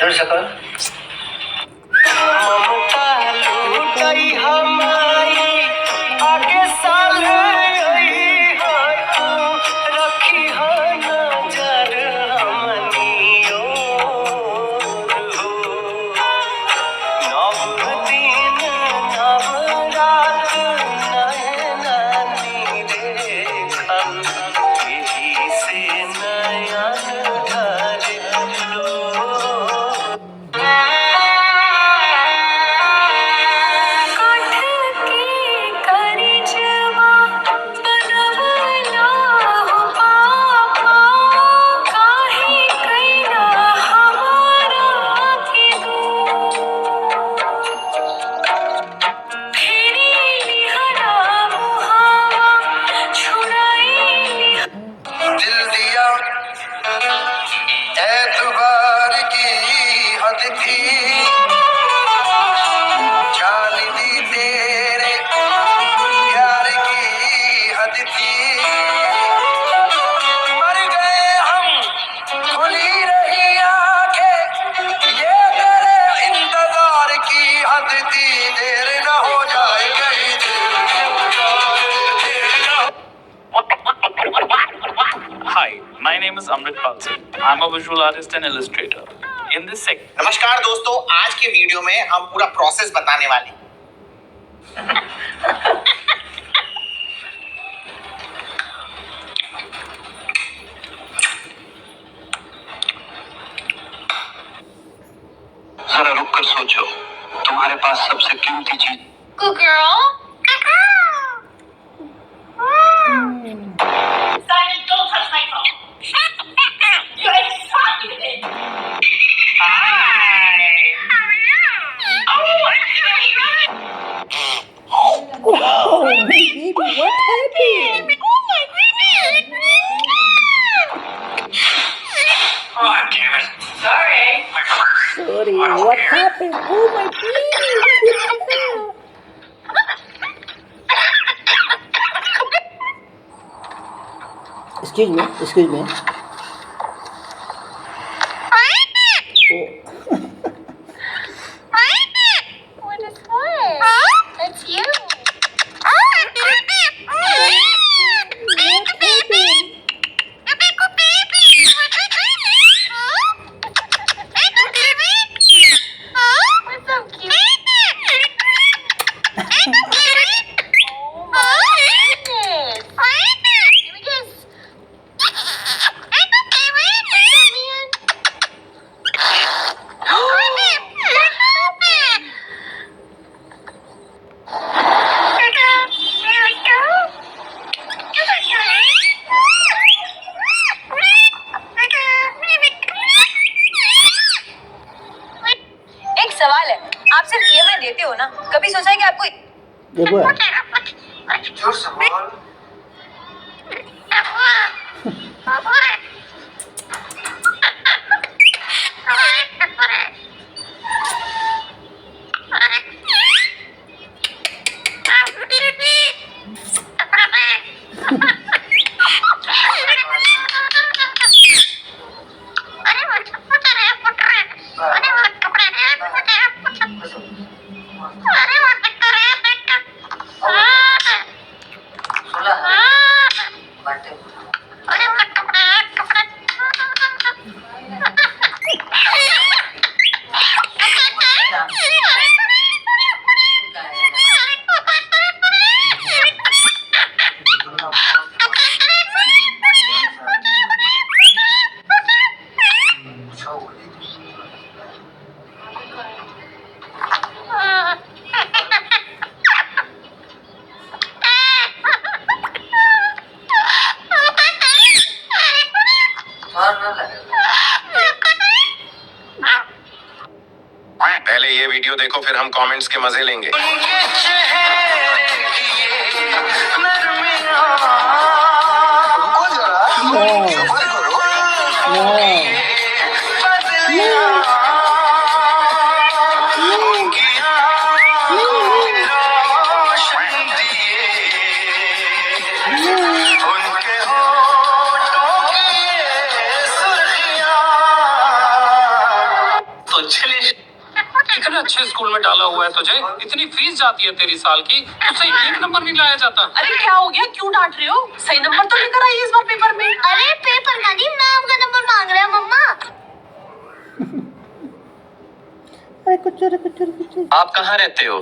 जोड़ सकल ममता लूटई हमारी आगे साल यही हो तू रखी हो नजर हमनियो हो नव दिन नव रात नैना देखल यही से नयन ढारे लो दिल दिया एतबार की हद थी जान दी तेरे प्यार की हद थी मर गए हम खुली रही आंखें ये तेरे इंतजार की हद थी देर न हो जाए कहीं Hi, my name is Amrit Palsi. I'm a visual artist and illustrator. In this segment, नमस्कार दोस्तों, आज के वीडियो में हम पूरा प्रोसेस बताने वाले हैं। जरा रुक कर सोचो तुम्हारे पास सबसे कीमती चीज Good girl. Simon, don't touch my phone. You're excited. Hi. How are you? Oh, I'm so excited. Oh, baby, what happened? Oh my goodness. Oh, damn it. Sorry. Sorry, what happened? Oh, my baby, what the hell? Excuse me, excuse me. What is that? That's you. What's so cute? Oh my goodness. Let me guess. एक सवाल है, आप सिर्फ EMI देते हो ना? कभी सोचा है कि आपको देखो जोर से बोल पहले ये वीडियो देखो, फिर हम कमेंट्स के मजे लेंगे। चलिए। इतने अच्छे स्कूल में डाला हुआ है तुझे, इतनी फीस जाती है तेरी साल की, तुझसे एक नंबर नहीं लाया जाता। अरे क्या हो गया, क्यों डांट रहे हो? सही नंबर तो लेकर आई इस बार पेपर में। अरे पेपर का नहीं, मैम का नंबर मांग रहे हैं मम्मा। अरे कुछ आप कहाँ रहते हो?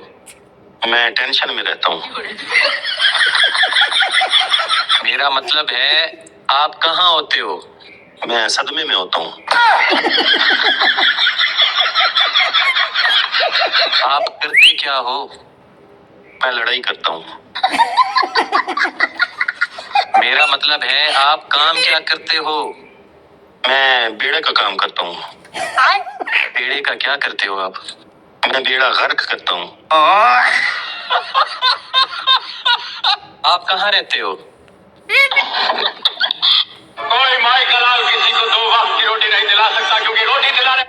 मैं टेंशन में रहता हूँ। मेरा मतलब है आप कहाँ होते हो? मैं सदमे में होता हूँ। आप करते क्या हो? मैं लड़ाई करता हूँ। मेरा मतलब है आप काम क्या करते हो? मैं बेड़े का काम करता हूँ। बेड़े का क्या करते हो आप? मैं बेड़ा गर्क करता हूँ। आप कहाँ रहते हो? कोई माई का लाल किसी को 2 वक्त की रोटी नहीं दिला सकता, क्योंकि रोटी दिलाने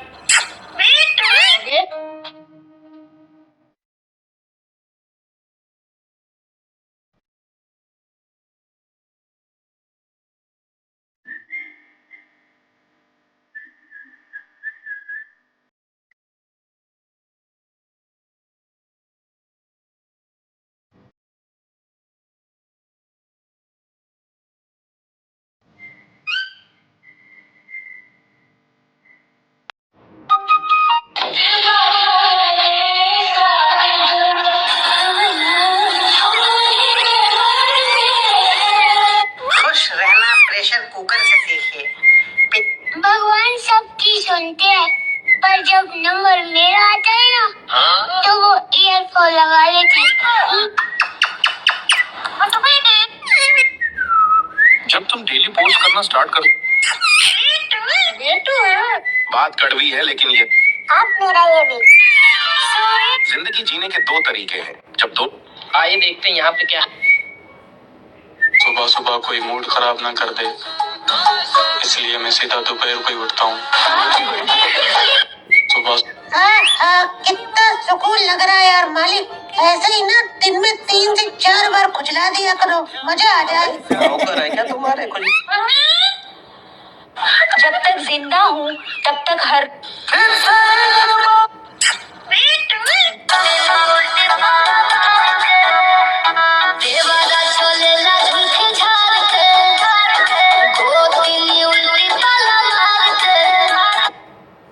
खुश रहना प्रेशर कुकर से सीखिए। भगवान सबकी सुनते हैं, पर जब नंबर मेरा आता है ना, तो वो ईयरफोन लगा लेते हैं। जब तुम डेली पोस्ट करना स्टार्ट कर, बात कड़वी है लेकिन ये आप मेरा ये भी। जिंदगी जीने के 2 तरीके हैं। जब दो आइए देखते हैं यहाँ पे क्या। सुबह सुबह कोई मूड खराब ना कर दे, इसलिए मैं सीधा दोपहर को ही उठता हूँ। सुबह कितना सुकून लग रहा है यार मालिक। ऐसे ही ना दिन में 3 से 4 बार खुजला दिया करो, मजा आ जाए। नौकर है क्या तुम्हारे कुछ? जब तक जिंदा हूँ तब तक हर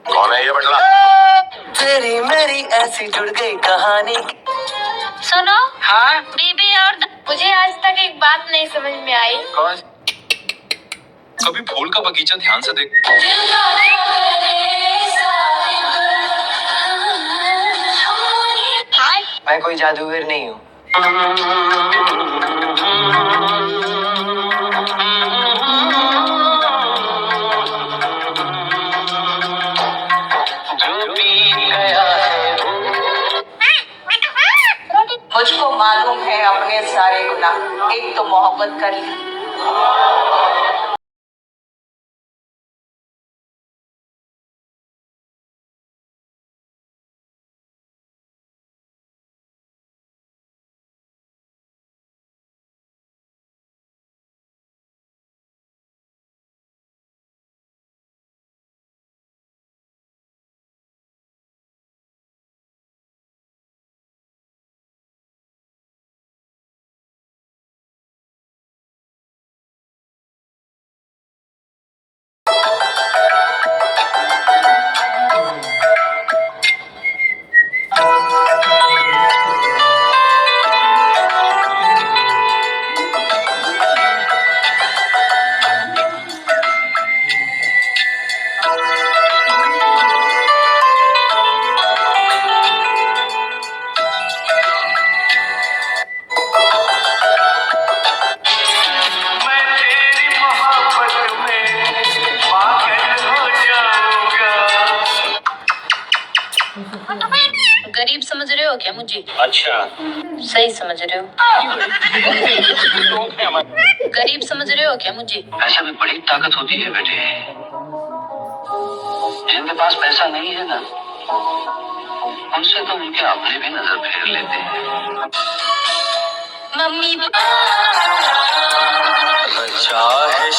कौन है ये बटला? तेरी मेरी ऐसी जुड़ गई कहानी। सुनो। हाँ बीबी और मुझे आज तक एक बात नहीं समझ में आई। कौन? कभी फूल का बगीचा ध्यान से देख। मैं कोई जादूगर नहीं हूँ। मुझको मालूम है अपने सारे गुनाह। एक तो मोहब्बत कर ली, गरीब समझ रहे हो क्या मुझे? अच्छा, सही समझ रहे हो? गरीब समझ रहे हो क्या मुझे? ऐसा भी बड़ी ताकत होती है बेटे। जिनके पास पैसा नहीं है ना, उनसे तो उनके अपने भी नजर फेर लेते हैं। मम्मी अच्छा है